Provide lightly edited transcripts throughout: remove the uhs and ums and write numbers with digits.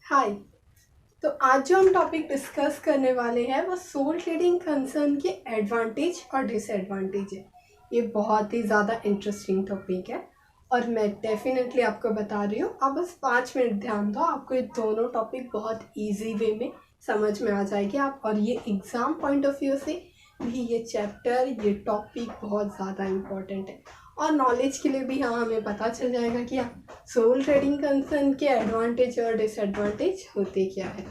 हाय। तो आज जो हम टॉपिक डिस्कस करने वाले हैं वो सोल ट्रेडिंग कंसर्न के एडवांटेज और डिसएडवांटेज है। ये बहुत ही ज़्यादा इंटरेस्टिंग टॉपिक है और मैं डेफिनेटली आपको बता रही हूँ, आप बस 5 मिनट ध्यान दो, आपको ये दोनों टॉपिक बहुत इजी वे में समझ में आ जाएगी। आप और ये एग्ज़ाम पॉइंट ऑफ व्यू से भी ये चैप्टर, ये टॉपिक बहुत ज़्यादा इम्पोर्टेंट है और नॉलेज के लिए भी। हाँ, हमें पता चल जाएगा कि सोल ट्रेडिंग कंसर्न के एडवांटेज और डिसएडवांटेज होते क्या है।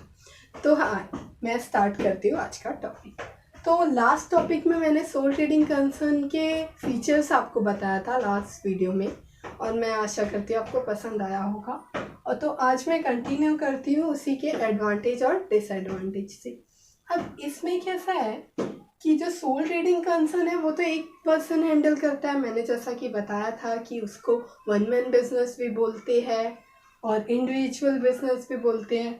तो हाँ, मैं स्टार्ट करती हूँ आज का टॉपिक। तो लास्ट टॉपिक में मैंने सोल ट्रेडिंग कंसर्न के फीचर्स आपको बताया था लास्ट वीडियो में और मैं आशा करती हूँ आपको पसंद आया होगा। और तो आज मैं कंटिन्यू करती हूँ उसी के एडवांटेज और डिसएडवांटेज से। अब इसमें कैसा है कि जो सोल ट्रेडिंग कंसर्न है वो तो एक पर्सन हैंडल करता है। मैंने जैसा कि बताया था कि उसको वन मैन बिजनेस भी बोलते हैं और इंडिविजुअल बिजनेस भी बोलते हैं।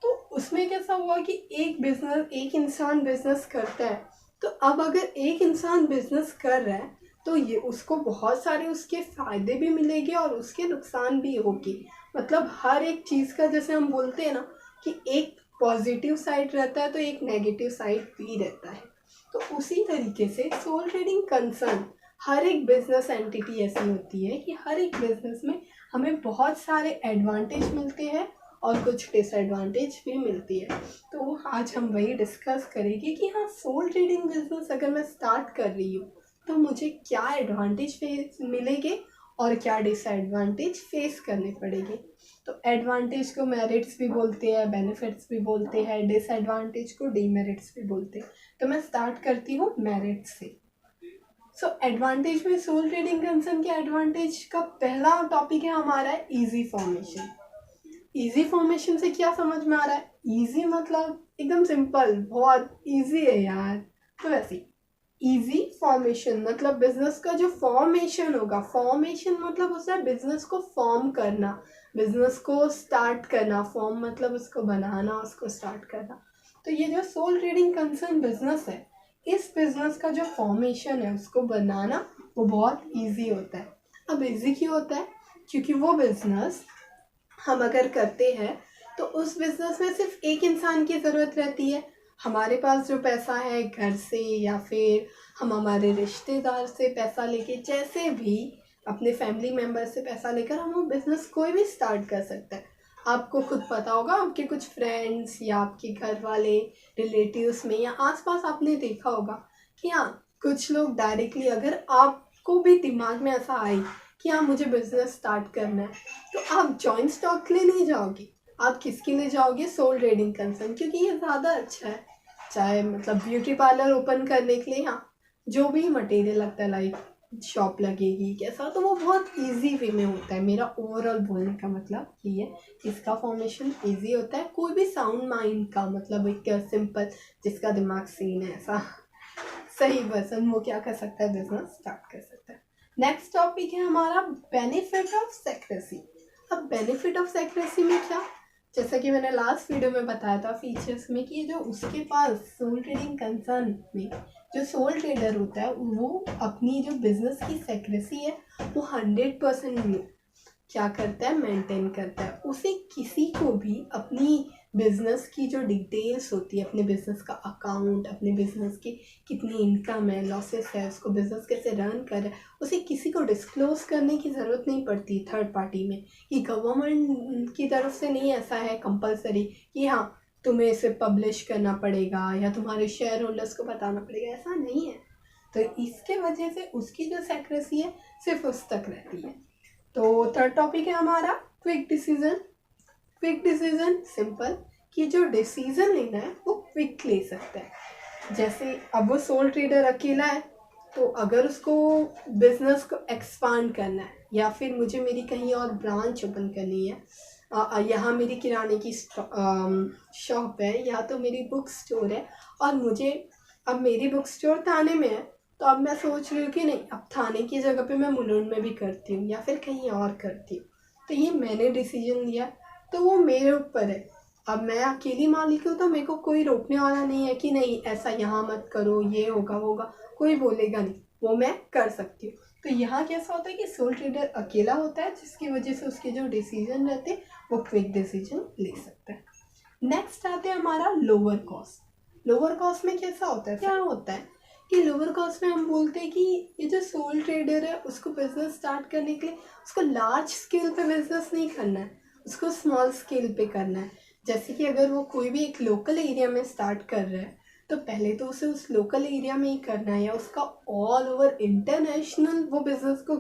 तो उसमें कैसा हुआ कि एक इंसान बिजनेस करता है। तो अब अगर एक इंसान बिजनेस कर रहा है तो ये उसको बहुत सारे उसके फ़ायदे भी मिलेंगे और उसके नुकसान भी होगी। मतलब हर एक चीज़ का, जैसे हम बोलते हैं ना कि एक पॉजिटिव साइड रहता है तो एक नेगेटिव साइड भी रहता है। तो उसी तरीके से सोल ट्रेडिंग कंसर्न, हर एक बिजनेस एंटिटी ऐसी होती है कि हर एक बिजनेस में हमें बहुत सारे एडवांटेज मिलते हैं और कुछ डिसएडवांटेज भी मिलती है। तो आज हम वही डिस्कस करेंगे कि हाँ, सोल ट्रेडिंग बिजनेस अगर मैं स्टार्ट कर रही हूँ तो मुझे क्या एडवांटेज फेस मिलेंगे और क्या डिसएडवांटेज फेस करने पड़ेंगे। तो एडवांटेज को मेरिट्स भी बोलते हैं, बेनिफिट्स भी बोलते हैं, डिसएडवांटेज को डीमेरिट्स भी बोलते हैं। तो मैं स्टार्ट करती हूँ मेरिट्स से। एडवांटेज में सोल ट्रेडिंग कंसर्न के एडवांटेज का पहला टॉपिक है हमारा इजी फॉर्मेशन। इजी फॉर्मेशन से क्या समझ में आ रहा है? इजी मतलब एकदम सिंपल, बहुत इजी है यार। तो वैसे इजी फॉर्मेशन मतलब बिजनेस का जो फॉर्मेशन होगा, फॉर्मेशन मतलब होता है बिजनेस को फॉर्म करना, बिजनेस को स्टार्ट करना। फॉर्म मतलब उसको बनाना, उसको स्टार्ट करना। तो ये जो सोल ट्रेडिंग कंसर्न बिजनेस है, इस बिजनेस का जो फॉर्मेशन है उसको बनाना वो बहुत इजी होता है। अब इजी क्यों होता है? क्योंकि वो बिजनेस हम अगर करते हैं तो उस बिजनेस में सिर्फ एक इंसान की ज़रूरत रहती है। हमारे पास जो पैसा है घर से या फिर हम हमारे रिश्तेदार से पैसा लेके, जैसे भी अपने फैमिली मेम्बर से पैसा लेकर हम वो बिज़नेस कोई भी स्टार्ट कर सकते हैं। आपको खुद पता होगा, आपके कुछ फ्रेंड्स या आपके घर वाले रिलेटिव्स में या आसपास आपने देखा होगा कि हाँ, कुछ लोग डायरेक्टली, अगर आपको भी दिमाग में ऐसा आए कि हाँ मुझे बिजनेस स्टार्ट करना है, तो आप जॉइंट स्टॉक के लिए नहीं जाओगे, आप किसके लिए जाओगे? सोल ट्रेडिंग कंसर्न, क्योंकि ये ज़्यादा अच्छा है। चाहे मतलब ब्यूटी पार्लर ओपन करने के लिए, हाँ, जो भी मटेरियल लगता है, लाइक शॉप लगेगी कैसा, तो वो बहुत इजी वे में होता है। मेरा ओवरऑल बोलने का मतलब ये है, इसका फॉर्मेशन इजी होता है। कोई भी साउंड माइंड का, मतलब एक सिंपल, जिसका दिमाग सीन है, ऐसा सही पर्सन, वो क्या कर सकता है? बिजनेस स्टार्ट कर सकता है। नेक्स्ट टॉपिक है हमारा बेनिफिट ऑफ सेक्रेसी। अब बेनिफिट ऑफ सेक्रेसी में क्या, जैसा कि मैंने लास्ट वीडियो में बताया था फीचर्स में, कि जो उसके पास सोल ट्रेडिंग कंसर्न में जो सोल ट्रेडर होता है वो अपनी जो बिजनेस की सेक्रेसी है वो 100% क्या करता है? मेंटेन करता है। उसे किसी को भी अपनी बिजनेस की जो डिटेल्स होती है, अपने बिजनेस का अकाउंट, अपने बिजनेस की कितनी इनकम है, लॉसेस है, उसको बिजनेस कैसे रन कर रहा है, उसे किसी को डिस्क्लोज करने की ज़रूरत नहीं पड़ती थर्ड पार्टी में। कि गवर्नमेंट की तरफ से नहीं ऐसा है कंपलसरी कि हाँ तुम्हें इसे पब्लिश करना पड़ेगा या तुम्हारे शेयर होल्डर्स को बताना पड़ेगा, ऐसा नहीं है। तो इसके वजह से उसकी जो सेक्रेसी है सिर्फ उस तक रहती है। तो थर्ड टॉपिक है हमारा quick decision. Quick decision simple, कि जो डिसीजन लेना है वो क्विक ले सकता है। जैसे अब वो सोल ट्रेडर अकेला है, तो अगर उसको बिजनेस को एक्सपांड करना है या फिर मुझे मेरी कहीं और ब्रांच ओपन करनी है, यहाँ मेरी किराने की शॉप है या तो मेरी बुक स्टोर है, और मुझे अब मेरी बुक स्टोर थाने में है, तो अब मैं सोच रही हूँ कि नहीं, अब थाने की जगह पे मैं मुलुंड में भी करती हूँ या फिर कहीं और करती हूँ। तो ये मैंने डिसीजन लिया, तो वो मेरे ऊपर है। अब मैं अकेली मालिक हूँ तो मेरे को कोई रोकने वाला नहीं है कि नहीं ऐसा यहाँ मत करो, ये होगा वो होगा, कोई बोलेगा नहीं, वो मैं कर सकती हूँ। तो यहाँ कैसा होता है कि सोल ट्रेडर अकेला होता है, जिसकी वजह से उसके जो डिसीजन रहते हैं वो क्विक डिसीजन ले सकता है। नेक्स्ट आते हैं हमारा लोअर कॉस्ट। लोअर कॉस्ट में कैसा होता है, क्या होता है कि लोअर कॉस्ट में हम बोलते हैं कि ये जो सोल ट्रेडर है उसको बिजनेस स्टार्ट करने के लिए उसको लार्ज स्केल पे बिजनेस नहीं करना है, उसको स्मॉल स्केल पे करना है। जैसे कि अगर वो कोई भी एक लोकल एरिया में स्टार्ट कर रहा है तो पहले तो उसे उस लोकल एरिया में ही करना है, या उसका ऑल ओवर इंटरनेशनल वो बिजनेस को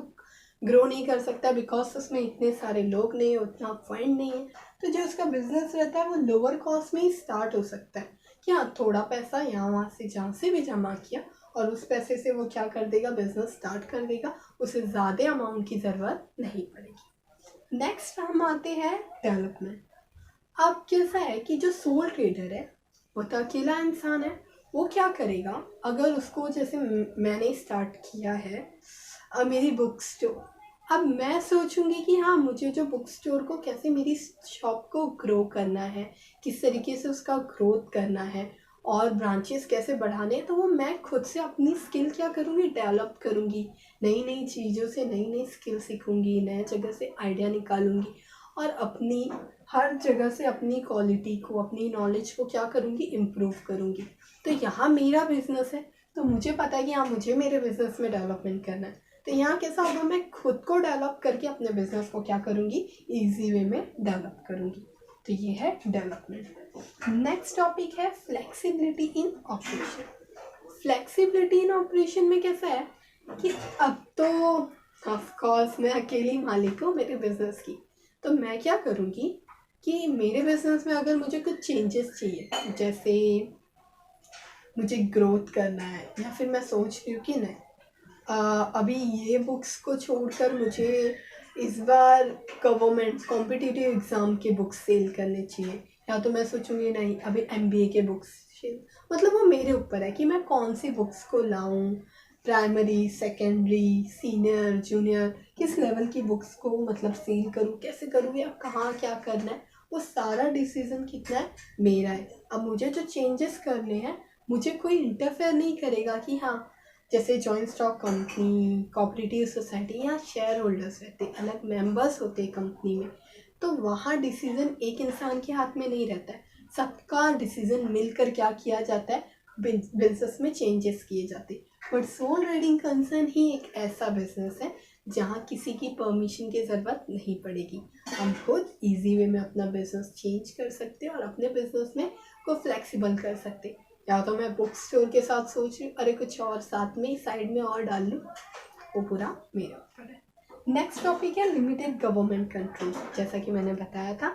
ग्रो नहीं कर सकता बिकॉज उसमें इतने सारे लोग नहीं है, उतना फंड नहीं है। तो जो उसका बिजनेस रहता है वो लोअर कॉस्ट में ही स्टार्ट हो सकता है कि हाँ थोड़ा पैसा यहाँ वहाँ से जहाँ से भी जमा किया और उस पैसे से वो क्या कर देगा, बिजनेस स्टार्ट कर देगा, उसे ज़्यादा अमाउंट की ज़रूरत नहीं पड़ेगी। नेक्स्ट हम आते हैं डेवलपमेंट। अब कैसा है कि जो सोल ट्रेडर है वो तो अकेला इंसान है, वो क्या करेगा अगर उसको, जैसे मैंने स्टार्ट किया है मेरी बुक स्टोर। अब मैं सोचूंगी कि हाँ मुझे जो बुक स्टोर को कैसे मेरी शॉप को ग्रो करना है, किस तरीके से उसका ग्रोथ करना है और ब्रांचेस कैसे बढ़ाने हैं, तो वो मैं खुद से अपनी स्किल क्या करूँगी, डेवलप करूँगी, नई नई चीज़ों से नई नई स्किल सीखूँगी, नए जगह से आइडिया निकालूंगी और अपनी हर जगह से अपनी क्वालिटी को, अपनी नॉलेज को क्या करूँगी, इम्प्रूव करूँगी। तो यहाँ मेरा बिजनेस है तो मुझे पता है कि हाँ मुझे मेरे बिजनेस में डेवलपमेंट करना है। तो यहाँ कैसा होगा, मैं खुद को डेवलप करके अपने बिजनेस को क्या करूँगी, ईजी वे में डेवलप करूँगी। तो ये है डेवलपमेंट। नेक्स्ट टॉपिक है फ्लेक्सिबिलिटी इन ऑपरेशन। फ्लेक्सिबिलिटी इन ऑपरेशन में कैसा है कि अब तो ऑफ कोर्स मैं अकेली मालिक हूँ मेरे बिजनेस की, तो मैं क्या करूँगी कि मेरे बिजनेस में अगर मुझे कुछ चेंजेस चाहिए, जैसे मुझे ग्रोथ करना है या फिर मैं सोच रही हूँ कि नहीं अभी ये बुक्स को छोड़कर मुझे इस बार गवर्नमेंट कॉम्पिटिटिव एग्ज़ाम के बुक्स सेल करने चाहिए, या तो मैं सोचूंगी नहीं अभी एमबीए के बुक्स सेल, मतलब वो मेरे ऊपर है कि मैं कौन सी बुक्स को लाऊं, प्राइमरी, सेकेंडरी, सीनियर, जूनियर, किस लेवल की बुक्स को मतलब सेल करूं, कैसे करूं या कहाँ क्या करना है, वो सारा डिसीजन कितना है, मेरा है। अब मुझे जो चेंजेस करने हैं मुझे कोई इंटरफेयर नहीं करेगा कि हाँ जैसे joint stock company, cooperative society, यहाँ शेयर होल्डर्स रहते, अलग मेंबर्स होते कंपनी में, तो वहाँ डिसीजन एक इंसान के हाथ में नहीं रहता है, सबका डिसीजन मिलकर क्या किया जाता है, बिजनेस में चेंजेस किए जाते हैं। बट सोल ट्रेडिंग कंसर्न ही एक ऐसा बिजनेस है जहाँ किसी की परमिशन की ज़रूरत नहीं पड़ेगी, हम खुद इजी वे में अपना बिजनेस चेंज कर सकते हैं और अपने बिजनेस में को फ्लेक्सिबल कर सकते हैं। या तो मैं बुक स्टोर के साथ सोच रही हूँ अरे कुछ और साथ में साइड में और डाल लूँ, वो पूरा मेरे ऊपर है। नेक्स्ट टॉपिक है लिमिटेड गवर्नमेंट कंट्रोल। जैसा कि मैंने बताया था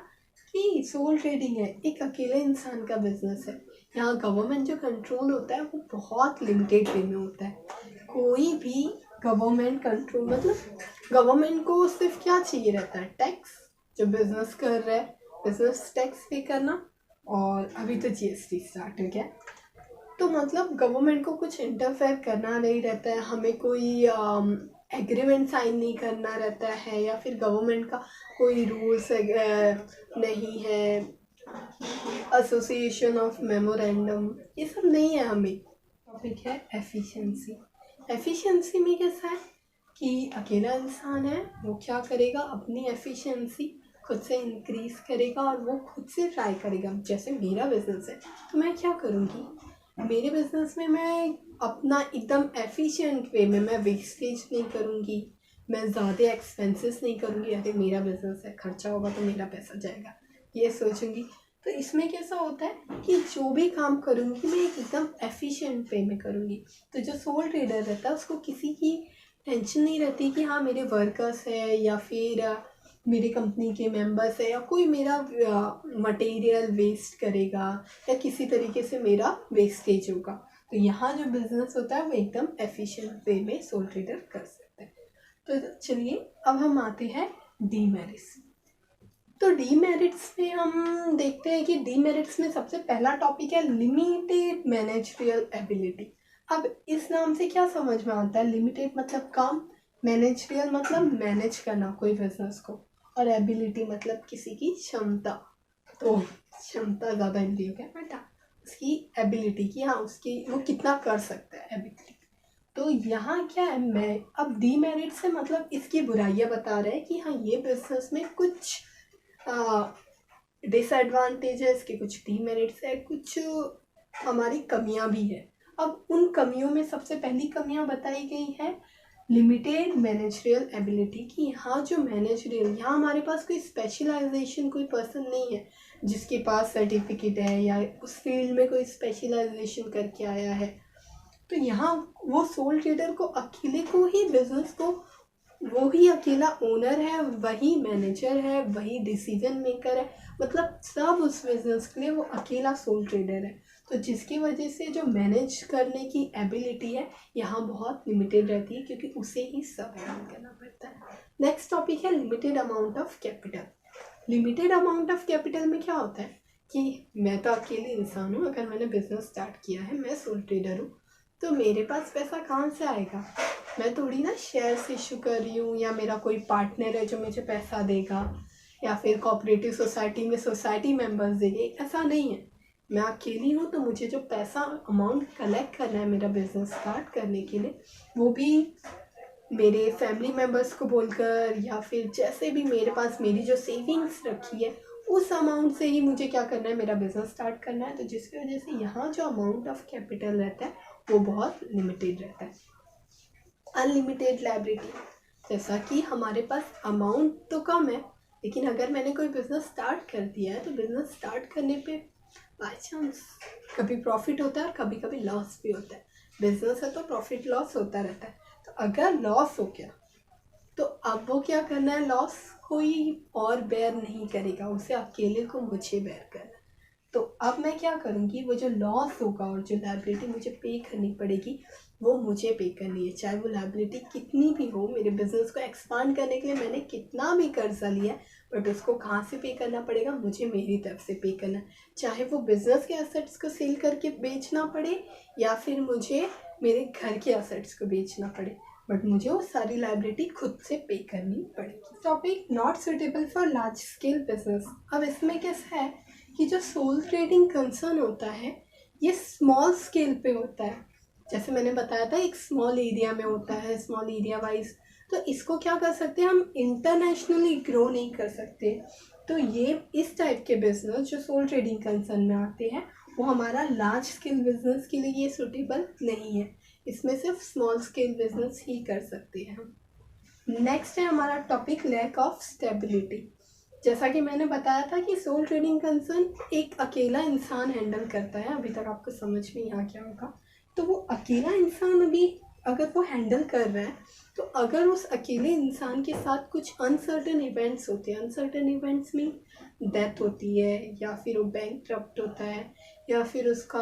कि सोल ट्रेडिंग है, एक अकेले इंसान का बिजनेस है, यहाँ गवर्नमेंट जो कंट्रोल होता है वो बहुत लिमिटेड वे में होता है। कोई भी गवर्नमेंट कंट्रोल मतलब गवर्नमेंट को सिर्फ क्या चाहिए रहता है, टैक्स, जो बिजनेस कर रहा है बिजनेस टैक्स पे करना, और अभी तो जीएसटी स्टार्ट हो गया, तो मतलब गवर्नमेंट को कुछ इंटरफेयर करना नहीं रहता है, हमें कोई एग्रीमेंट साइन नहीं करना रहता है, या फिर गवर्नमेंट का कोई रूल्स नहीं है, एसोसिएशन ऑफ मेमोरेंडम, ये सब नहीं है हमें। टॉपिक है एफिशिएंसी। एफिशिएंसी में कैसा है कि अकेला इंसान है, वो क्या करेगा, अपनी एफिशिएंसी खुद से इंक्रीज करेगा और वो खुद से ट्राई करेगा। जैसे मेरा बिजनेस है तो मैं क्या करूँगी, मेरे बिजनेस में मैं अपना एकदम एफिशिएंट वे में मैं वेस्टेज नहीं करूँगी, मैं ज़्यादा एक्सपेंसेस नहीं करूँगी, अरे मेरा बिजनेस है खर्चा होगा तो मेरा पैसा जाएगा, ये सोचूंगी। तो इसमें कैसा होता है कि जो भी काम करूँगी मैं एकदम एफिशिएंट वे में करूँगी। तो जो सोल ट्रेडर रहता है उसको किसी की टेंशन नहीं रहती कि हाँ मेरे वर्कर्स है या फिर मेरी कंपनी के मेंबर्स है या कोई मेरा मटेरियल वेस्ट करेगा या किसी तरीके से मेरा वेस्टेज होगा। तो यहाँ जो बिजनेस होता है वो एकदम एफिशिएंट वे में सोल ट्रेडर कर सकते हैं। तो चलिए अब हम आते हैं डीमेरिट्स। तो डीमेरिट्स में हम देखते हैं कि डीमेरिट्स में सबसे पहला टॉपिक है लिमिटेड मैनेजरियल एबिलिटी। अब इस नाम से क्या समझ में आता है, लिमिटेड मतलब काम, मैनेजरियल मतलब मैनेज करना कोई बिजनेस को, और एबिलिटी मतलब किसी की क्षमता। तो क्षमता ज़्यादा हिंदी हो गया बेटा, उसकी एबिलिटी की, हाँ उसकी वो कितना कर सकता है एबिलिटी। तो यहाँ क्या है, मैं अब डीमेरिट से मतलब इसकी बुराइयां बता रहे हैं कि हाँ ये बिजनेस में कुछ डिसएडवांटेज है, इसके कुछ डीमेरिट्स है, कुछ हमारी कमियां भी है। अब उन कमियों में सबसे पहली कमियां बताई गई है लिमिटेड मैनेजरियल एबिलिटी, कि यहाँ जो मैनेजरियल, यहाँ हमारे पास कोई स्पेशलाइजेशन कोई पर्सन नहीं है जिसके पास सर्टिफिकेट है या उस फील्ड में कोई स्पेशलाइजेशन करके आया है। तो यहाँ वो सोल ट्रेडर को अकेले को ही बिजनेस को, वो ही अकेला ओनर है, वही मैनेजर है, वही डिसीजन मेकर है, मतलब सब उस बिजनेस के लिए वो अकेला सोल ट्रेडर है। तो जिसकी वजह से जो मैनेज करने की एबिलिटी है यहाँ बहुत लिमिटेड रहती है, क्योंकि उसे ही सब हैंडल करना पड़ता है। नेक्स्ट टॉपिक है limited amount of capital. Limited amount of capital में क्या होता है कि मैं तो अकेले इंसान हूँ, अगर मैंने बिजनेस स्टार्ट किया है, मैं सोल ट्रेडर हूँ, तो मेरे पास पैसा कहाँ से आएगा? मैं थोड़ी ना शेयर्स इशू कर रही हूँ या मेरा कोई पार्टनर है जो मुझे पैसा देगा, या फिर कोऑपरेटिव सोसाइटी में सोसाइटी मेंबर्स देंगे, ऐसा नहीं है। मैं अकेली हूँ, तो मुझे जो पैसा अमाउंट कलेक्ट करना है मेरा बिजनेस स्टार्ट करने के लिए, वो भी मेरे फैमिली मेम्बर्स को बोलकर या फिर जैसे भी मेरे पास मेरी जो सेविंग्स रखी है उस अमाउंट से ही मुझे क्या करना है, मेरा बिजनेस स्टार्ट करना है। तो जिसकी वजह से यहाँ जो अमाउंट ऑफ कैपिटल रहता है वो बहुत लिमिटेड रहता है। अनलिमिटेड लायबिलिटी, जैसा कि हमारे पास अमाउंट तो कम है, लेकिन अगर मैंने कोई बिजनेस स्टार्ट कर दिया है तो बिजनेस स्टार्ट करने पे बाई चांस कभी प्रॉफिट होता है और कभी कभी लॉस भी होता है। बिजनेस है तो प्रॉफिट लॉस होता रहता है। तो अगर लॉस हो गया तो अब वो क्या करना है, लॉस कोई और बेयर नहीं करेगा, उसे अकेले को मुझे बेयर करना है। तो अब मैं क्या करूँगी, वो जो लॉस होगा और जो लायबिलिटी मुझे पे करनी पड़ेगी वो मुझे पे करनी है, चाहे वो लायबिलिटी कितनी भी हो। मेरे बिजनेस को एक्सपांड करने के लिए मैंने कितना भी कर्जा लिया है, बट उसको कहाँ से पे करना पड़ेगा, मुझे मेरी तरफ से पे करना है। चाहे वो बिजनेस के एसेट्स को सेल करके बेचना पड़े या फिर मुझे मेरे घर के एसेट्स को बेचना पड़े, बट मुझे वो सारी लायबिलिटी खुद से पे करनी पड़ेगी। Topic not suitable for large scale business. अब इसमें कैसा है कि जो सोल ट्रेडिंग कंसर्न होता है ये स्मॉल स्केल पे होता है। जैसे मैंने बताया था एक स्मॉल एरिया में होता है, स्मॉल एरिया वाइज। तो इसको क्या कर सकते हैं, हम इंटरनेशनली ग्रो नहीं कर सकते। तो ये इस टाइप के बिजनेस जो सोल ट्रेडिंग कंसर्न में आते हैं वो हमारा लार्ज स्केल बिजनेस के लिए ये सूटेबल नहीं है। इसमें सिर्फ स्मॉल स्केल बिजनेस ही कर सकते हैं हम। नेक्स्ट है हमारा टॉपिक लैक ऑफ स्टेबिलिटी। जैसा कि मैंने बताया था कि सोल ट्रेडिंग कंसर्न एक अकेला इंसान हैंडल करता है, अभी तक आपको समझ में यहाँ क्या होगा। तो वो अकेला इंसान अभी अगर वो हैंडल कर रहा है, तो अगर उस अकेले इंसान के साथ कुछ अनसर्टेन इवेंट्स होते हैं, अनसर्टेन इवेंट्स में डेथ होती है या फिर वो बैंकक्रप्ट होता है या फिर उसका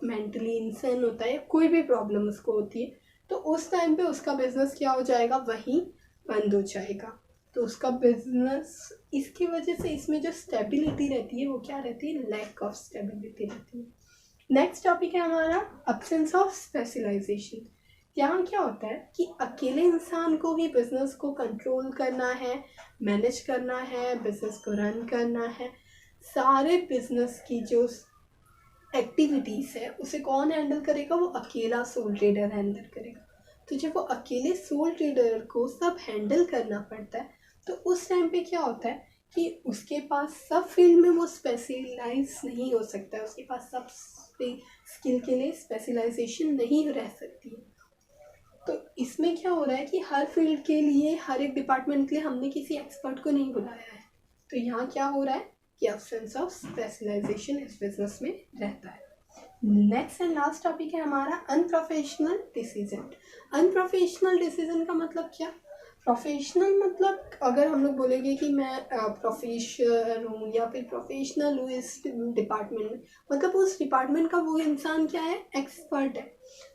मेंटली इंसेन होता है, कोई भी प्रॉब्लम उसको होती है, तो उस टाइम पे उसका बिजनेस क्या हो जाएगा, वहीं बंद हो जाएगा। तो उसका बिजनेस, इसकी वजह से इसमें जो स्टेबिलिटी रहती है वो क्या रहती है, लैक ऑफ स्टेबिलिटी रहती है। नेक्स्ट टॉपिक है हमारा अब्सेंस ऑफ स्पेशलाइजेशन। यहाँ क्या होता है कि अकेले इंसान को ही बिजनेस को कंट्रोल करना है, मैनेज करना है, बिजनेस को रन करना है। सारे बिजनेस की जो एक्टिविटीज़ है उसे कौन हैंडल करेगा, वो अकेला सोल ट्रेडर हैंडल करेगा। तो जब वो अकेले सोल ट्रेडर को सब हैंडल करना पड़ता है तो उस टाइम पे क्या होता है कि उसके पास सब फील्ड में वो स्पेशलाइज नहीं हो सकता है, उसके पास सब स्किल के लिए स्पेशलाइजेशन नहीं रह सकती है। तो इसमें क्या हो रहा है कि हर फील्ड के लिए, हर एक डिपार्टमेंट के लिए हमने किसी एक्सपर्ट को नहीं बुलाया है। तो यहाँ क्या हो रहा है कि एब्सेंस ऑफ स्पेशलाइजेशन इस बिजनेस में रहता है। नेक्स्ट एंड लास्ट टॉपिक है हमारा अनप्रोफेशनल डिसीजन। अनप्रोफेशनल डिसीजन का मतलब क्या, प्रोफेशनल मतलब अगर हम लोग बोलेंगे कि मैं प्रोफेशनल हूँ या फिर प्रोफेशनल हूँ इस डिपार्टमेंट में, मतलब उस डिपार्टमेंट का वो इंसान क्या है, एक्सपर्ट है।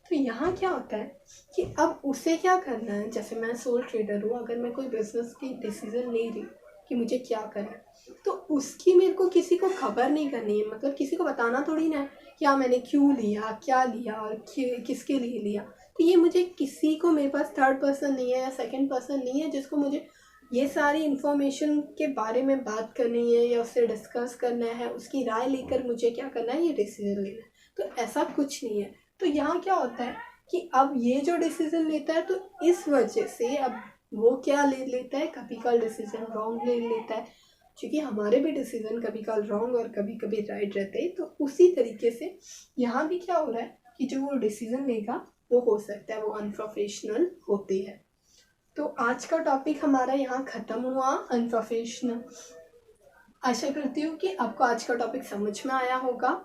तो यहाँ क्या होता है कि अब उसे क्या करना है, जैसे मैं सोल ट्रेडर हूँ, अगर मैं कोई बिजनेस की डिसीजन ले रही हूँ कि मुझे क्या करना है, तो उसकी मेरे को किसी को खबर नहीं करनी है, मतलब किसी को बताना थोड़ी ना है कि हाँ मैंने क्यों लिया, क्या लिया और किसके लिए लिया। तो ये मुझे किसी को, मेरे पास थर्ड पर्सन नहीं है या सेकंड पर्सन नहीं है जिसको मुझे ये सारी इन्फॉर्मेशन के बारे में बात करनी है या उससे डिस्कस करना है, उसकी राय लेकर मुझे क्या करना है, ये डिसीजन लेना है। तो ऐसा कुछ नहीं है। तो यहाँ क्या होता है कि अब ये जो डिसीजन लेता है तो इस वजह से अब वो क्या ले लेता है, कभी कल डिसीजन रॉन्ग ले लेता है, क्योंकि हमारे भी डिसीजन कभी कल रॉन्ग और कभी कभी राइट रहते हैं। तो उसी तरीके से यहाँ भी क्या हो रहा है कि जो वो डिसीजन लेगा वो हो सकता है वो अनप्रोफेशनल होते हैं। तो आज का टॉपिक हमारा यहाँ ख़त्म हुआ, अनप्रोफेशनल। आशा करती हूँ कि आपको आज का टॉपिक समझ में आया होगा।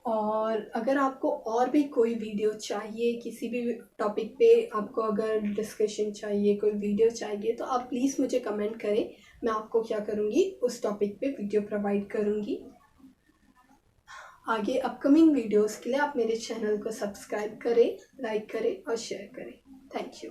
और अगर आपको और भी कोई वीडियो चाहिए, किसी भी टॉपिक पे आपको अगर डिस्कशन चाहिए, कोई वीडियो चाहिए, तो आप प्लीज़ मुझे कमेंट करें। मैं आपको क्या करूँगी, उस टॉपिक पे वीडियो प्रोवाइड करूँगी। आगे अपकमिंग वीडियोस के लिए आप मेरे चैनल को सब्सक्राइब करें, लाइक करें और शेयर करें। Thank you.